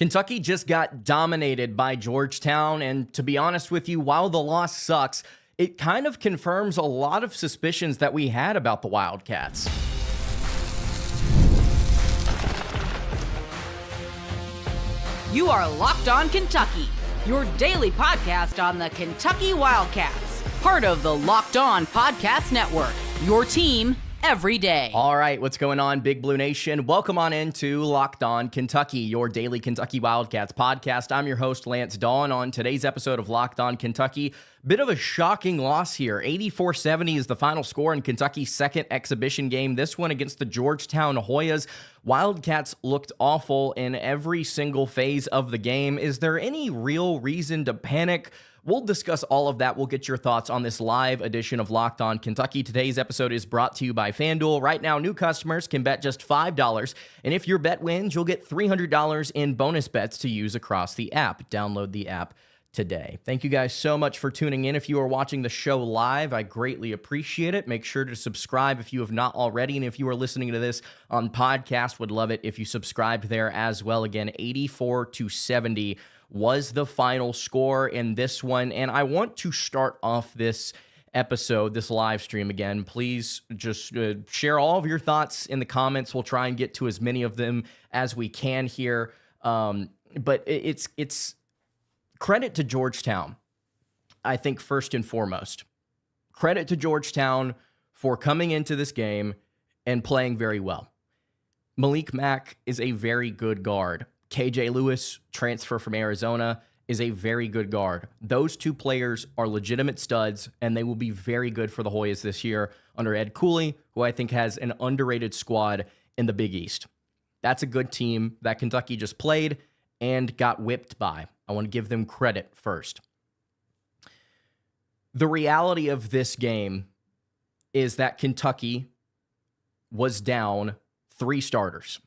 Kentucky just got dominated by Georgetown, and to be honest with you, while the loss sucks, it kind of confirms a lot of suspicions that we had about the Wildcats. You are Locked On Kentucky, your daily podcast on the Kentucky Wildcats, part of the Locked On Podcast Network, your team every day. All right, what's going on, Big Blue Nation? Welcome on into Locked On Kentucky, your daily Kentucky Wildcats podcast. I'm your host, Lance Dawe, and on today's episode of Locked On Kentucky, bit of a shocking loss here. 84-70 is the final score in Kentucky's second exhibition game, this one against the Georgetown Hoyas. Wildcats looked awful in every single phase of the game. Is there any real reason to panic? We'll discuss all of that. We'll get your thoughts on this live edition of Locked On Kentucky. Today's episode is brought to you by FanDuel. Right now, new customers can bet just $5, and if your bet wins, you'll get $300 in bonus bets to use across the app. Download the app today. Thank you guys so much for tuning in. If you are watching the show live, I greatly appreciate it. Make sure to subscribe if you have not already, and if you are listening to this on podcast, would love it if you subscribed there as well. Again, 84-70 was the final score in this one, and I want to start off this episode, this live stream again. Please just share all of your thoughts in the comments. We'll try and get to as many of them as we can here, but it's credit to Georgetown, I think, first and foremost. Credit to Georgetown for coming into this game and playing very well. Malik Mack is a very good guard. KJ Lewis, transfer from Arizona, is a very good guard. Those two players are legitimate studs, and they will be very good for the Hoyas this year under Ed Cooley, who I think has an underrated squad in the Big East. That's a good team that Kentucky just played and got whipped by. I want to give them credit first. The reality of this game is that Kentucky was down 3 starters.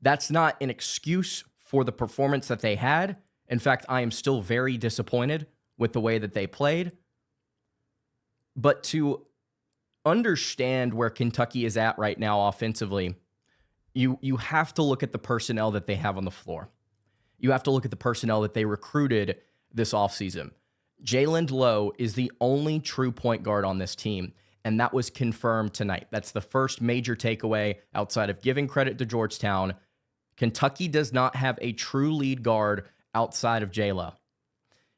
That's not an excuse for the performance that they had. In fact, I am still very disappointed with the way that they played. But to understand where Kentucky is at right now offensively, you have to look at the personnel that they have on the floor. You have to look at the personnel that they recruited this offseason. Jalen Lowe is the only true point guard on this team, and that was confirmed tonight. That's the first major takeaway outside of giving credit to Georgetown. Kentucky does not have a true lead guard outside of J-Lo.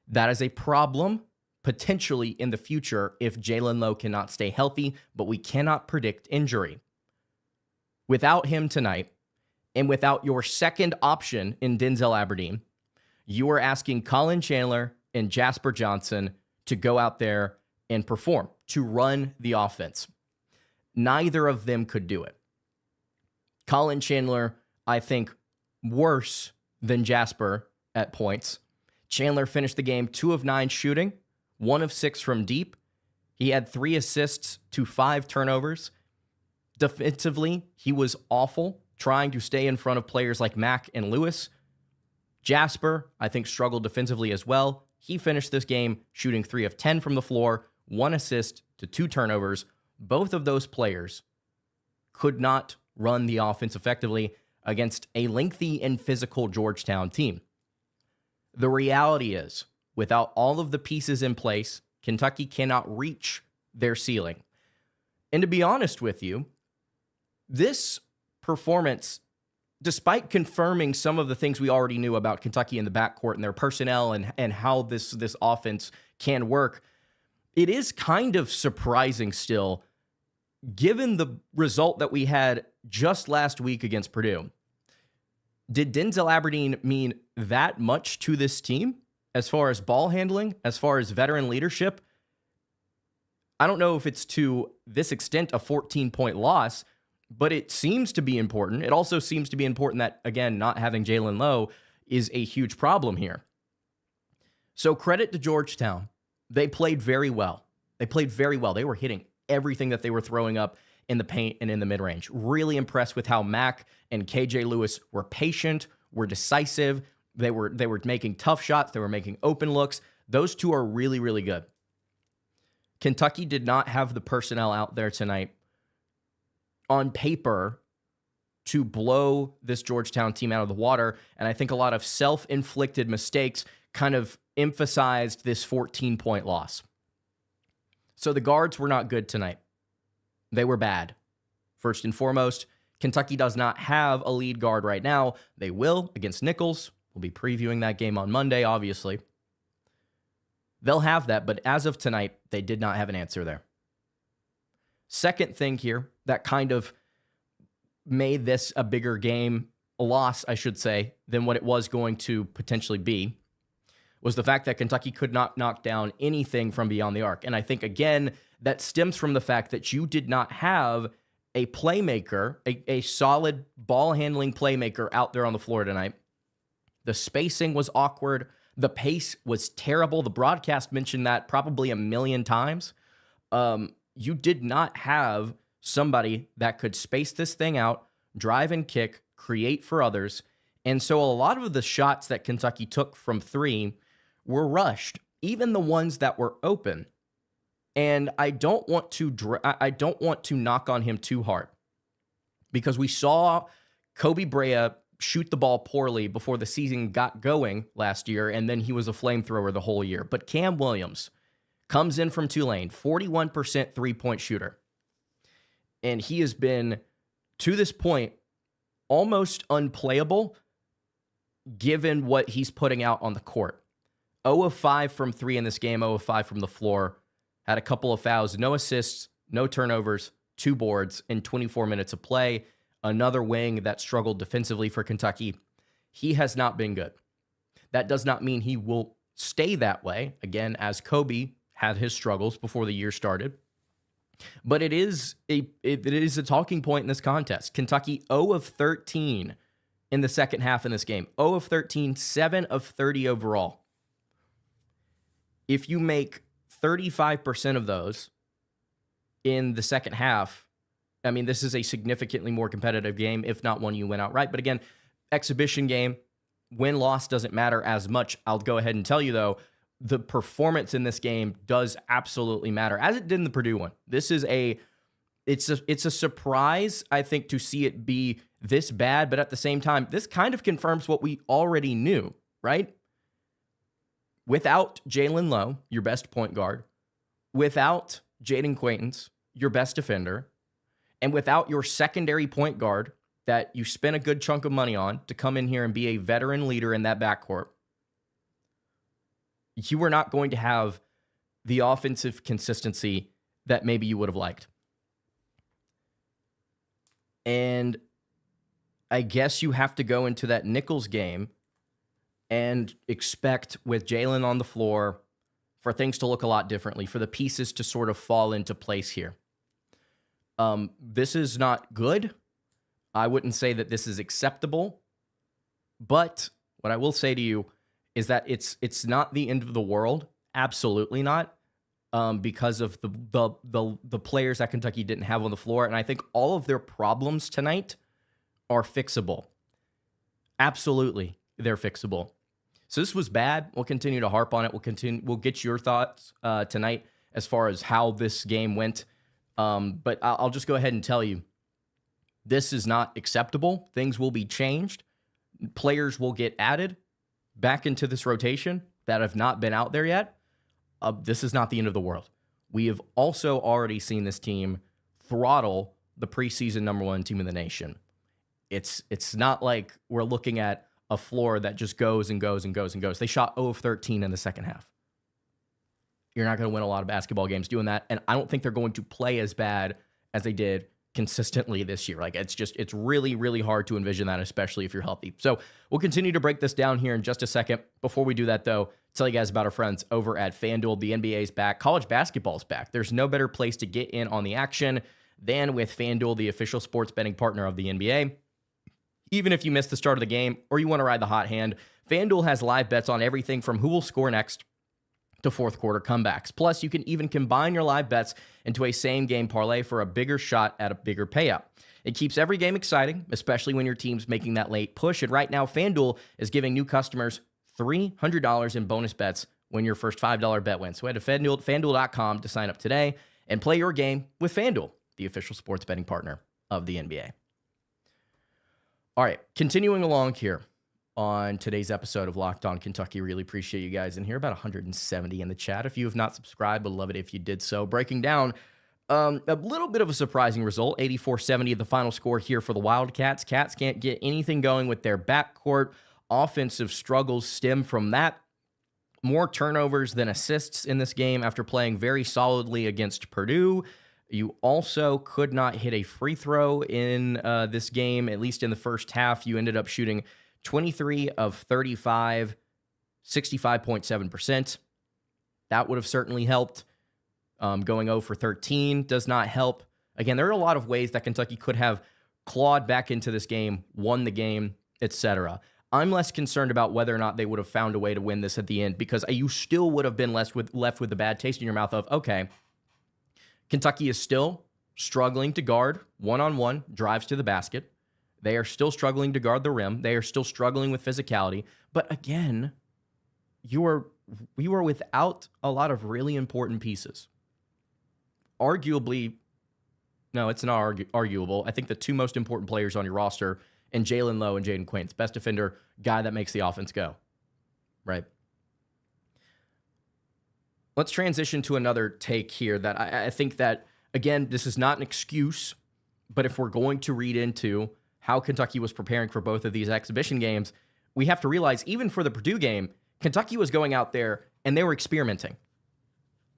That is a problem potentially in the future if Jalen Lowe cannot stay healthy, but we cannot predict injury. Without him tonight, and without your second option in Denzel Aberdeen, you are asking Colin Chandler and Jasper Johnson to go out there and perform, to run the offense. Neither of them could do it. Colin Chandler, I think, worse than Jasper at points. Chandler finished the game 2 of 9 shooting, 1 of 6 from deep. He had 3 assists to 5 turnovers. Defensively, he was awful, trying to stay in front of players like Mack and Lewis. Jasper, I think, struggled defensively as well. He finished this game shooting 3 of 10 from the floor, 1 assist to 2 turnovers. Both of those players could not run the offense effectively against a lengthy and physical Georgetown team. The reality is, without all of the pieces in place, Kentucky cannot reach their ceiling. And to be honest with you, this performance, despite confirming some of the things we already knew about Kentucky in the backcourt and their personnel and how this offense can work, it is kind of surprising still, given the result that we had just last week against Purdue. Did Denzel Aberdeen mean that much to this team as far as ball handling, as far as veteran leadership? I don't know if it's to this extent a 14-point loss, but it seems to be important. It also seems to be important that, again, not having Jalen Lowe is a huge problem here. So credit to Georgetown. They played very well. They were hitting everything that they were throwing up in the paint and in the mid-range. Really impressed with how Mack and KJ Lewis were patient, were decisive. They were making tough shots. They were making open looks. Those two are really, really good. Kentucky did not have the personnel out there tonight on paper to blow this Georgetown team out of the water. And I think a lot of self-inflicted mistakes kind of emphasized this 14-point loss. So the guards were not good tonight. They were bad. First and foremost, Kentucky does not have a lead guard right now. They will against Nichols. We'll be previewing that game on Monday, obviously. They'll have that, but as of tonight, they did not have an answer there. Second thing here that kind of made this a bigger game, a loss, I should say, than what it was going to potentially be, was the fact that Kentucky could not knock down anything from beyond the arc. And I think, again, that stems from the fact that you did not have a playmaker, a solid ball-handling playmaker out there on the floor tonight. The spacing was awkward. The pace was terrible. The broadcast mentioned that probably a million times. You did not have somebody that could space this thing out, drive and kick, create for others. And so a lot of the shots that Kentucky took from three were rushed, even the ones that were open. And I don't want to knock on him too hard, because we saw Kobe Brea shoot the ball poorly before the season got going last year, and then he was a flamethrower the whole year. But Cam Williams comes in from Tulane, 41% three-point shooter. And he has been, to this point, almost unplayable given what he's putting out on the court. 0 of 5 from 3 in this game, 0 of 5 from the floor. Had a couple of fouls, no assists, no turnovers, 2 boards in 24 minutes of play. Another wing that struggled defensively for Kentucky. He has not been good. That does not mean he will stay that way, again, as Kobe had his struggles before the year started. But it is a talking point in this contest. Kentucky 0 of 13 in the second half in this game. 0 of 13, 7 of 30 overall. If you make 35% of those in the second half, I mean, this is a significantly more competitive game, if not one you win outright. But again, exhibition game, win-loss doesn't matter as much. I'll go ahead and tell you, though, the performance in this game does absolutely matter, as it did in the Purdue one. This is it's a surprise, I think, to see it be this bad, but at the same time, this kind of confirms what we already knew, right? Without Jalen Lowe, your best point guard, without Jaden Quaintance, your best defender, and without your secondary point guard that you spent a good chunk of money on to come in here and be a veteran leader in that backcourt, you are not going to have the offensive consistency that maybe you would have liked. And I guess you have to go into that Nichols game and expect, with Jalen on the floor, for things to look a lot differently, for the pieces to sort of fall into place here. This is not good. I wouldn't say that this is acceptable. But what I will say to you is that it's not the end of the world. Absolutely not. Because of the players that Kentucky didn't have on the floor. And I think all of their problems tonight are fixable. Absolutely, they're fixable. So this was bad. We'll continue to harp on it. We'll get your thoughts tonight as far as how this game went. But I'll just go ahead and tell you, this is not acceptable. Things will be changed. Players will get added back into this rotation that have not been out there yet. This is not the end of the world. We have also already seen this team throttle the preseason #1 team in the nation. It's not like we're looking at a floor that just goes and goes and goes and goes. They shot 0 of 13 in the second half. You're not going to win a lot of basketball games doing that, and I don't think they're going to play as bad as they did consistently this year. Like, it's really, really hard to envision that, especially if you're healthy. So we'll continue to break this down here in just a second. Before we do that, though, tell you guys about our friends over at FanDuel. The NBA is back. College basketball is back. There's no better place to get in on the action than with FanDuel, the official sports betting partner of the NBA. Even if you missed the start of the game or you want to ride the hot hand, FanDuel has live bets on everything from who will score next to fourth quarter comebacks. Plus, you can even combine your live bets into a same-game parlay for a bigger shot at a bigger payout. It keeps every game exciting, especially when your team's making that late push. And right now, FanDuel is giving new customers $300 in bonus bets when your first $5 bet wins. So head to FanDuel.com to sign up today and play your game with FanDuel, the official sports betting partner of the NBA. All right, continuing along here on today's episode of Locked On Kentucky. Really appreciate you guys in here. About 170 in the chat. If you have not subscribed, would love it if you did so. Breaking down a little bit of a surprising result, 84-70 the final score here for the Wildcats. Cats can't get anything going with their backcourt. Offensive struggles stem from that. More turnovers than assists in this game after playing very solidly against Purdue. You also could not hit a free throw in this game, at least in the first half. You ended up shooting 23 of 35, 65.7%. That would have certainly helped. Going 0 for 13 does not help. Again, there are a lot of ways that Kentucky could have clawed back into this game, won the game, etc. I'm less concerned about whether or not they would have found a way to win this at the end, because you still would have been left with the bad taste in your mouth of, okay, Kentucky is still struggling to guard one-on-one drives to the basket. They are still struggling to guard the rim. They are still struggling with physicality. But again, we were without a lot of really important pieces. Arguably, no, it's not arguable. I think the two most important players on your roster, and Jalen Lowe and Jaden Quaintz, best defender, guy that makes the offense go, right? Let's transition to another take here that I think that, again, this is not an excuse, but if we're going to read into how Kentucky was preparing for both of these exhibition games, we have to realize even for the Purdue game, Kentucky was going out there and they were experimenting.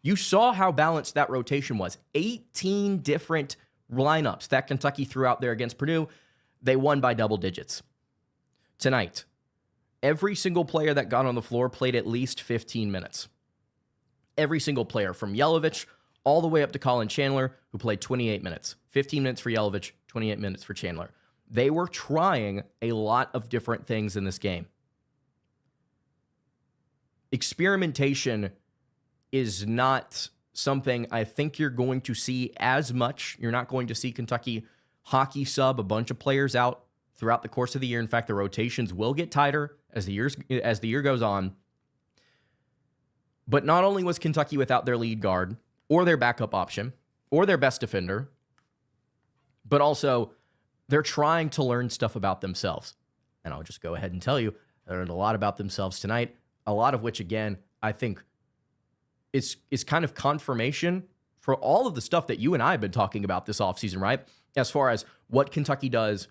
You saw how balanced that rotation was. 18 different lineups that Kentucky threw out there against Purdue. They won by double digits. Tonight, every single player that got on the floor played at least 15 minutes. Every single player, from Yelovich all the way up to Colin Chandler, who played 28 minutes. 15 minutes for Yelovich, 28 minutes for Chandler. They were trying a lot of different things in this game. Experimentation is not something I think you're going to see as much. You're not going to see Kentucky hockey sub a bunch of players out throughout the course of the year. In fact, the rotations will get tighter as the year goes on. But not only was Kentucky without their lead guard or their backup option or their best defender, but also they're trying to learn stuff about themselves. And I'll just go ahead and tell you, they learned a lot about themselves tonight, a lot of which, again, I think is kind of confirmation for all of the stuff that you and I have been talking about this offseason, right? As far as what Kentucky does,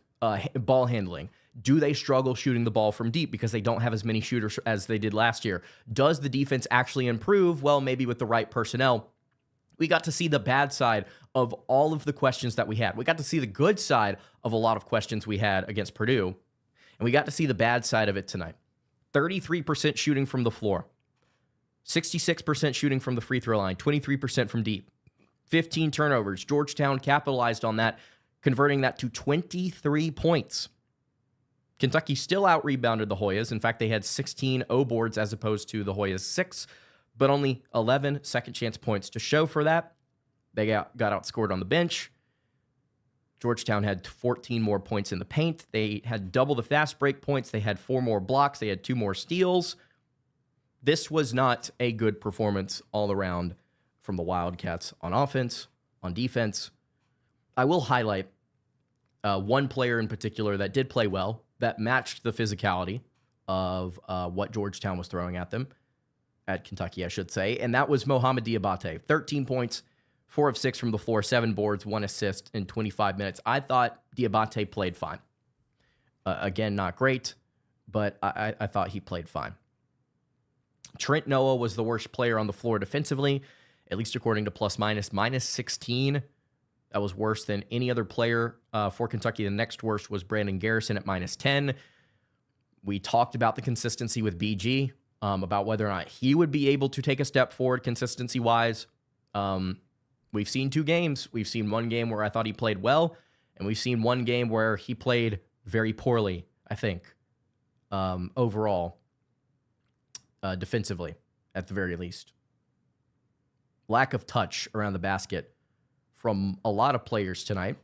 ball handling. Do they struggle shooting the ball from deep because they don't have as many shooters as they did last year? Does the defense actually improve? Well, maybe with the right personnel. We got to see the bad side of all of the questions that we had. We got to see the good side of a lot of questions we had against Purdue. And we got to see the bad side of it tonight. 33% shooting from the floor. 66% shooting from the free throw line. 23% from deep. 15 turnovers. Georgetown capitalized on that, converting that to 23 points. Kentucky still out-rebounded the Hoyas. In fact, they had 16 O boards as opposed to the Hoyas' 6, but only 11 second-chance points to show for that. They got outscored on the bench. Georgetown had 14 more points in the paint. They had double the fast break points. They had 4 more blocks. They had 2 more steals. This was not a good performance all around from the Wildcats on offense, on defense. I will highlight one player in particular that did play well, that matched the physicality of what Georgetown was throwing at them, at Kentucky, I should say, and that was Mohamed Diabate. 13 points, 4 of 6 from the floor, 7 boards, 1 assist in 25 minutes. I thought Diabate played fine. Again, not great, but I thought he played fine. Trent Noah was the worst player on the floor defensively, at least according to plus minus, minus 16. That was worse than any other player for Kentucky. The next worst was Brandon Garrison at minus 10. We talked about the consistency with BG, about whether or not he would be able to take a step forward consistency-wise. We've seen 2 games. We've seen one game where I thought he played well, and we've seen one game where he played very poorly, I think, overall, defensively, at the very least. Lack of touch around the basket from a lot of players tonight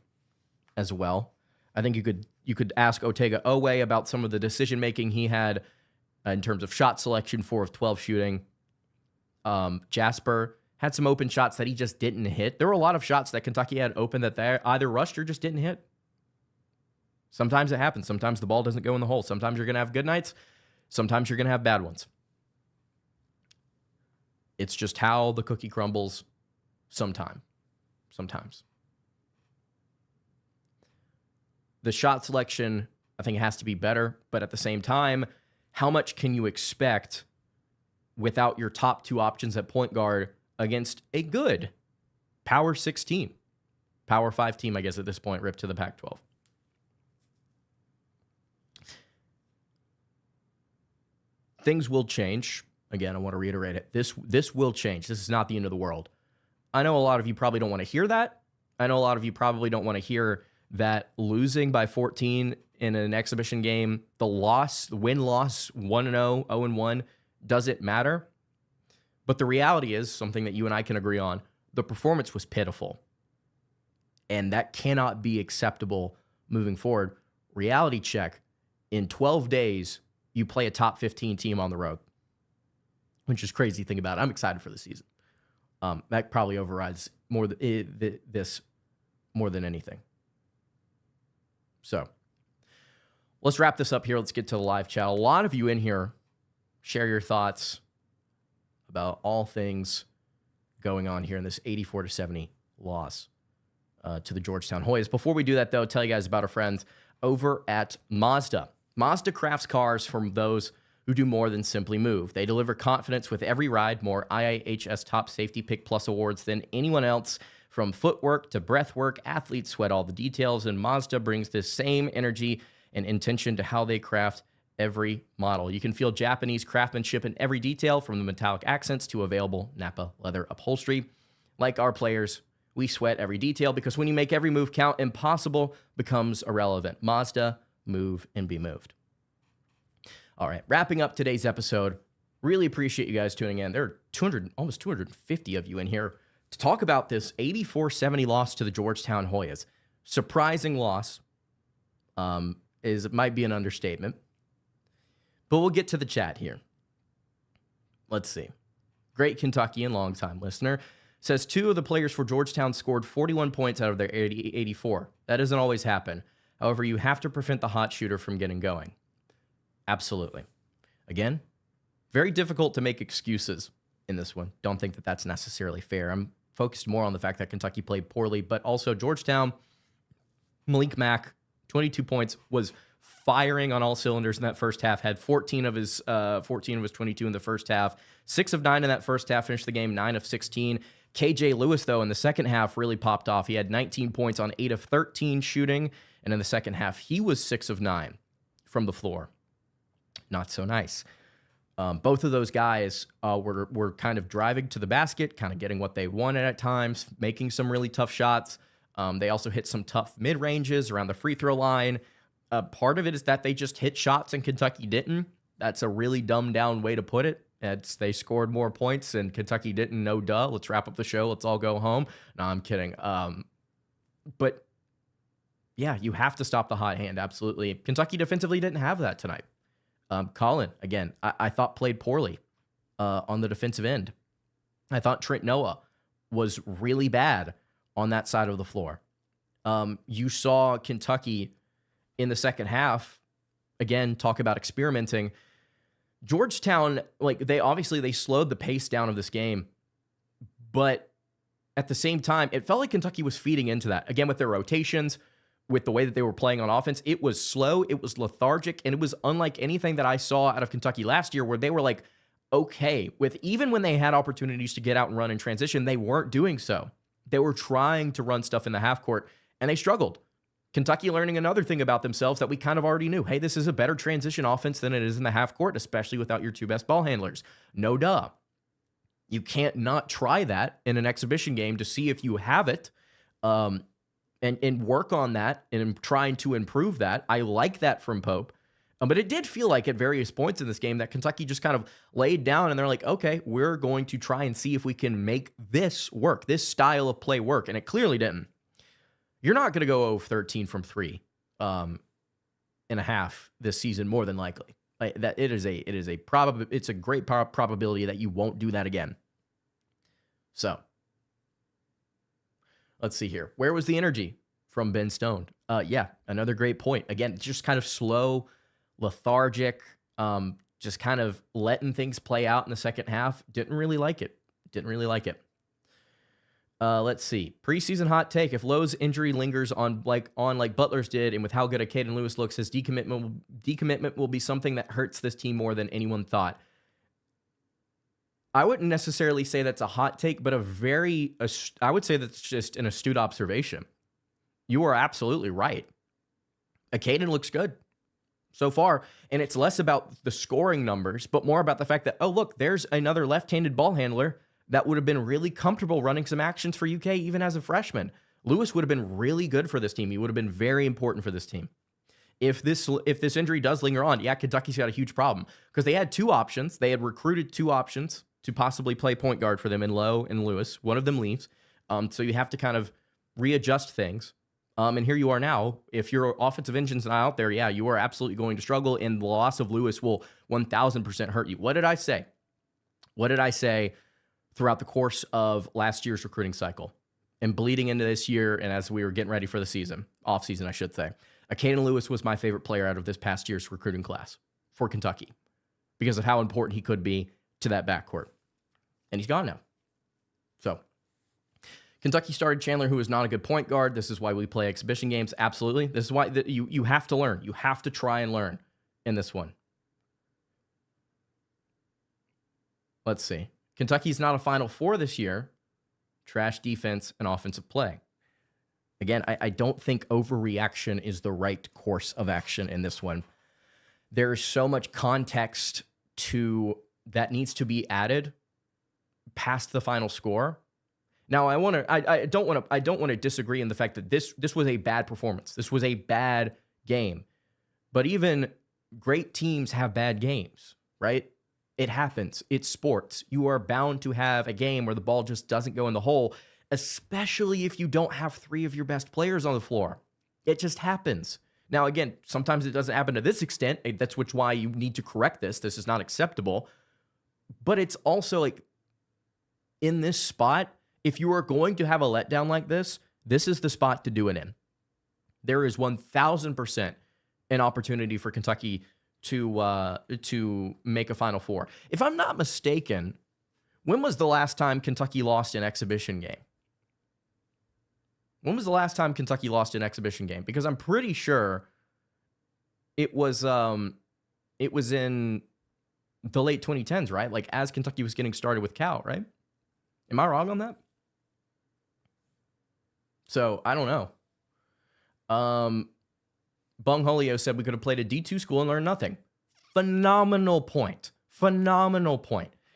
as well. I think you could ask Otega Owe about some of the decision-making he had in terms of shot selection, 4 of 12 shooting. Jasper had some open shots that he just didn't hit. There were a lot of shots that Kentucky had open that they either rushed or just didn't hit. Sometimes it happens. Sometimes the ball doesn't go in the hole. Sometimes you're going to have good nights. Sometimes you're going to have bad ones. It's just how the cookie crumbles sometimes. The shot selection, I think it has to be better, but at the same time, how much can you expect without your top two options at point guard against a good Power 6 team? Power 5 team, I guess, at this point, ripped to the Pac-12. Things will change. Again, I want to reiterate it. This will change. This is not the end of the world. I know a lot of you probably don't want to hear that. I know a lot of you probably don't want to hear that losing by 14 in an exhibition game, the win-loss, 1-0, 0-1, doesn't matter. But the reality is, something that you and I can agree on, the performance was pitiful. And that cannot be acceptable moving forward. Reality check, in 12 days, you play a top 15 team on the road, which is crazy to think about. I'm excited for the season. That probably overrides this more than anything. So let's wrap this up here. Let's get to the live chat. A lot of you in here share your thoughts about all things going on here in this 84-70 loss to the Georgetown Hoyas. Before we do that, though, tell you guys about our friends over at Mazda. Mazda crafts cars from those who do more than simply move. They deliver confidence with every ride, more IIHS Top Safety Pick Plus awards than anyone else. From footwork to breath work, athletes sweat all the details, and Mazda brings this same energy and intention to how they craft every model. You can feel Japanese craftsmanship in every detail, from the metallic accents to available Napa leather upholstery. Like our players, we sweat every detail, because when you make every move count, impossible becomes irrelevant. Mazda, move and be moved. All right, wrapping up today's episode. Really appreciate you guys tuning in. There are almost 250 of you in here to talk about this 84-70 loss to the Georgetown Hoyas. Surprising loss might be an understatement. But we'll get to the chat here. Let's see. Great Kentuckian, longtime listener, says 2 of the players for Georgetown scored 41 points out of their 84. That doesn't always happen. However, you have to prevent the hot shooter from getting going. Absolutely. Again, very difficult to make excuses in this one. Don't think that that's necessarily fair. I'm focused more on the fact that Kentucky played poorly, but also Georgetown, Malik Mack, 22 points, was firing on all cylinders in that first half, had 14 of his 22 in the first half, 6 of 9 in that first half, finished the game 9 of 16. KJ Lewis, though, in the second half really popped off. He had 19 points on 8 of 13 shooting, and in the second half, he was 6 of 9 from the floor. Not so nice. Both of those guys were kind of driving to the basket, kind of getting what they wanted at times, making some really tough shots. They also hit some tough mid-ranges around the free throw line. Part of it is that they just hit shots and Kentucky didn't. That's a really dumbed-down way to put it. They scored more points and Kentucky didn't. No duh. Let's wrap up the show. Let's all go home. No, I'm kidding. But, yeah, you have to stop the hot hand, absolutely. Kentucky defensively didn't have that tonight. Colin, again, I thought played poorly on the defensive end. I thought Trent Noah was really bad on that side of the floor. You saw Kentucky in the second half, again, talk about experimenting. Georgetown, they slowed the pace down of this game, but at the same time, it felt like Kentucky was feeding into that. Again, with their rotations, with the way that they were playing on offense, it was slow, it was lethargic, and it was unlike anything that I saw out of Kentucky last year, where they were okay with, even when they had opportunities to get out and run in transition, they weren't doing so. They were trying to run stuff in the half court, and they struggled. Kentucky learning another thing about themselves that we kind of already knew. Hey, this is a better transition offense than it is in the half court, especially without your 2 best ball handlers. No duh. You can't not try that in an exhibition game to see if you have it. And work on that and trying to improve that. I like that from Pope. But it did feel like at various points in this game that Kentucky just kind of laid down and they're like, okay, we're going to try and see if we can make this work, this style of play work. And it clearly didn't. You're not going to go 0-13 from 3 and a half this season, more than likely. It's a great probability that you won't do that again. So let's see here. Where was the energy from Ben Stone? Yeah, another great point. Again, just kind of slow, lethargic, just kind of letting things play out in the second half. Didn't really like it. Let's see. Preseason hot take. If Lowe's injury lingers on like Butler's did, and with how good a Caden Lewis looks, his decommitment will be something that hurts this team more than anyone thought. I wouldn't necessarily say that's a hot take, but I would say that's just an astute observation. You are absolutely right. Caden looks good so far, and it's less about the scoring numbers, but more about the fact that, oh, look, there's another left-handed ball handler that would have been really comfortable running some actions for UK even as a freshman. Lewis would have been really good for this team. He would have been very important for this team. If this injury does linger on, yeah, Kentucky's got a huge problem because they had two options. They had recruited two options to possibly play point guard for them in Lowe and Lewis. One of them leaves. So you have to kind of readjust things. And here you are now. If your offensive engine's not out there, yeah, you are absolutely going to struggle, and the loss of Lewis will 1,000% hurt you. What did I say? Throughout the course of last year's recruiting cycle and bleeding into this year, and as we were getting ready for the season, off-season, I should say, Caden Lewis was my favorite player out of this past year's recruiting class for Kentucky because of how important he could be to that backcourt. And he's gone now. So Kentucky started Chandler, who is not a good point guard. This is why we play exhibition games. Absolutely. This is why you have to learn. You have to try and learn in this one. Let's see. Kentucky's not a Final Four this year. Trash defense and offensive play. Again, I don't think overreaction is the right course of action in this one. There's so much context that needs to be added past the final score. Now, I don't want to disagree in the fact that this was a bad performance. This was a bad game. But even great teams have bad games, right? It happens. It's sports. You are bound to have a game where the ball just doesn't go in the hole, especially if you don't have three of your best players on the floor. It just happens. Now, again, sometimes it doesn't happen to this extent. That's why you need to correct this. This is not acceptable. But it's also like in this spot, if you are going to have a letdown like this is the spot to do it in. There is 1,000% an opportunity for Kentucky to make a Final Four. If I'm not mistaken, when was the last time Kentucky lost an exhibition game? When was the last time Kentucky lost an exhibition game? Because I'm pretty sure it was in the late 2010s, right? Like as Kentucky was getting started with Cal, right? Am I wrong on that? So I don't know. Bung Holio said we could have played a D2 school and learned nothing. Phenomenal point.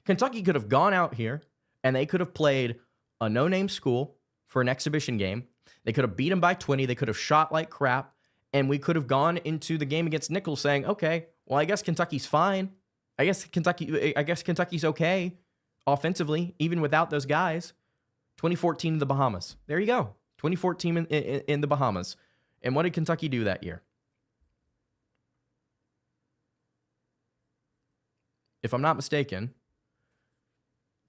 Kentucky could have gone out here and they could have played a no-name school for an exhibition game. They could have beat them by 20. They could have shot like crap. And we could have gone into the game against Nicholls saying, okay, well, I guess Kentucky's fine. I guess Kentucky's okay offensively, even without those guys. 2014 in the Bahamas. There you go. 2014 in the Bahamas. And what did Kentucky do that year? If I'm not mistaken,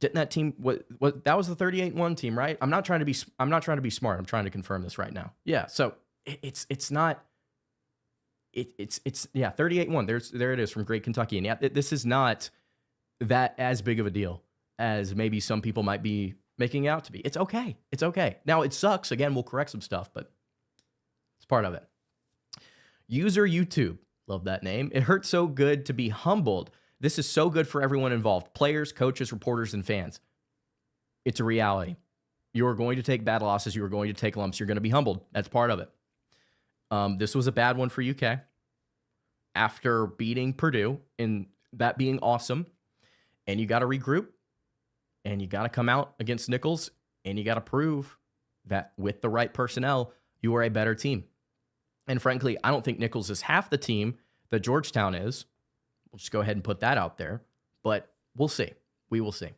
didn't that team that was the 38-1 team, right? I'm not trying to be smart. I'm trying to confirm this right now. Yeah, so it's 38-1. There it is from Great Kentucky. And yeah, this is not that as big of a deal as maybe some people might be making it out to be. It's okay. Now it sucks. Again, we'll correct some stuff, but it's part of it. User YouTube. Love that name. It hurts so good to be humbled. This is so good for everyone involved. Players, coaches, reporters, and fans. It's a reality. You are going to take bad losses. You are going to take lumps. You're going to be humbled. That's part of it. This was a bad one for UK. After beating Purdue and that being awesome. And you got to regroup. And you got to come out against Nicholls. And you got to prove that with the right personnel, you are a better team. And frankly, I don't think Nicholls is half the team that Georgetown is. We'll just go ahead and put that out there. But we'll see. We will see.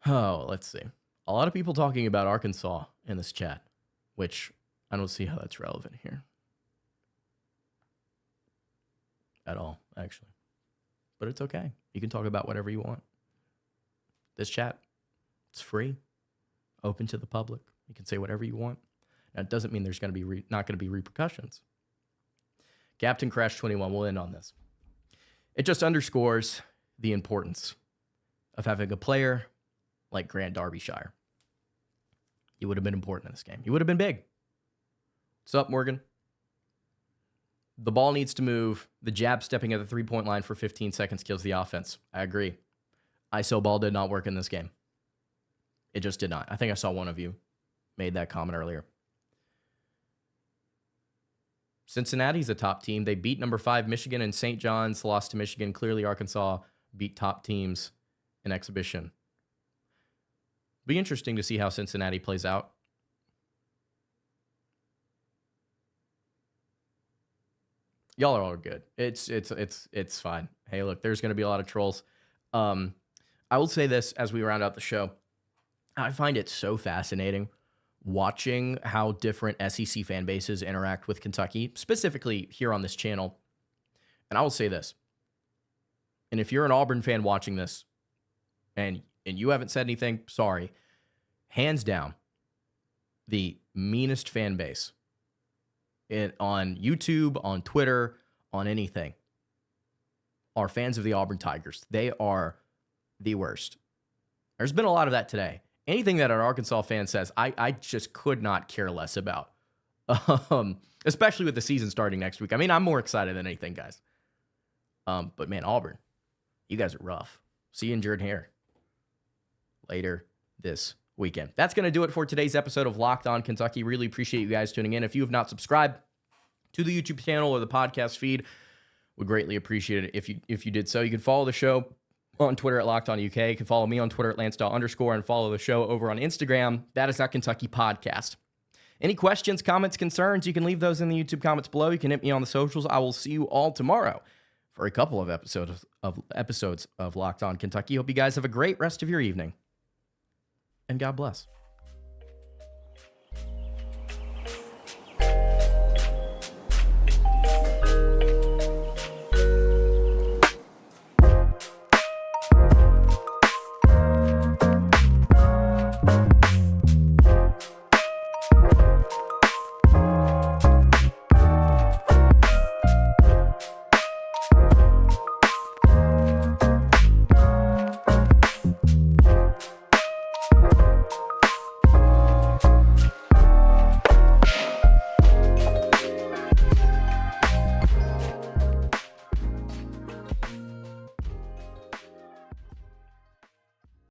Oh, let's see. A lot of people talking about Arkansas in this chat, which I don't see how that's relevant here. At all, actually. But it's okay. You can talk about whatever you want. This chat, it's free. Open to the public. You can say whatever you want. Now, it doesn't mean there's going to be not going to be repercussions. Captain Crash 21 will end on this. It just underscores the importance of having a player like Grant Darbyshire. He would have been important in this game. He would have been big. What's up, Morgan? The ball needs to move. The jab stepping at the three-point line for 15 seconds kills the offense. I agree. ISO ball did not work in this game. It just did not. I think I saw one of you made that comment earlier. Cincinnati's a top team. They beat number 5 Michigan, and St. John's lost to Michigan. Clearly, Arkansas beat top teams in exhibition. Be interesting to see how Cincinnati plays out. Y'all are all good. It's fine. Hey, look, there's going to be a lot of trolls. I will say this as we round out the show. I find it so fascinating watching how different SEC fan bases interact with Kentucky, specifically here on this channel. And I will say this. And if you're an Auburn fan watching this and you haven't said anything, sorry. Hands down, the meanest fan base on YouTube, on Twitter, on anything are fans of the Auburn Tigers. They are the worst. There's been a lot of that today. Anything that an Arkansas fan says, I just could not care less about, especially with the season starting next week. I mean, I'm more excited than anything, guys. But man, Auburn, you guys are rough. See you in Jordan-Hare later this weekend. That's going to do it for today's episode of Locked On Kentucky. Really appreciate you guys tuning in. If you have not subscribed to the YouTube channel or the podcast feed, would greatly appreciate it if you did so. You can follow the show on Twitter at Locked On UK. You can follow me on Twitter at Lance_, and follow the show over on Instagram. That is that Kentucky Podcast. Any questions, comments, concerns, you can leave those in the YouTube comments below. You can hit me on the socials. I will see you all tomorrow for a couple of episodes of Locked On Kentucky. Hope you guys have a great rest of your evening. And God bless.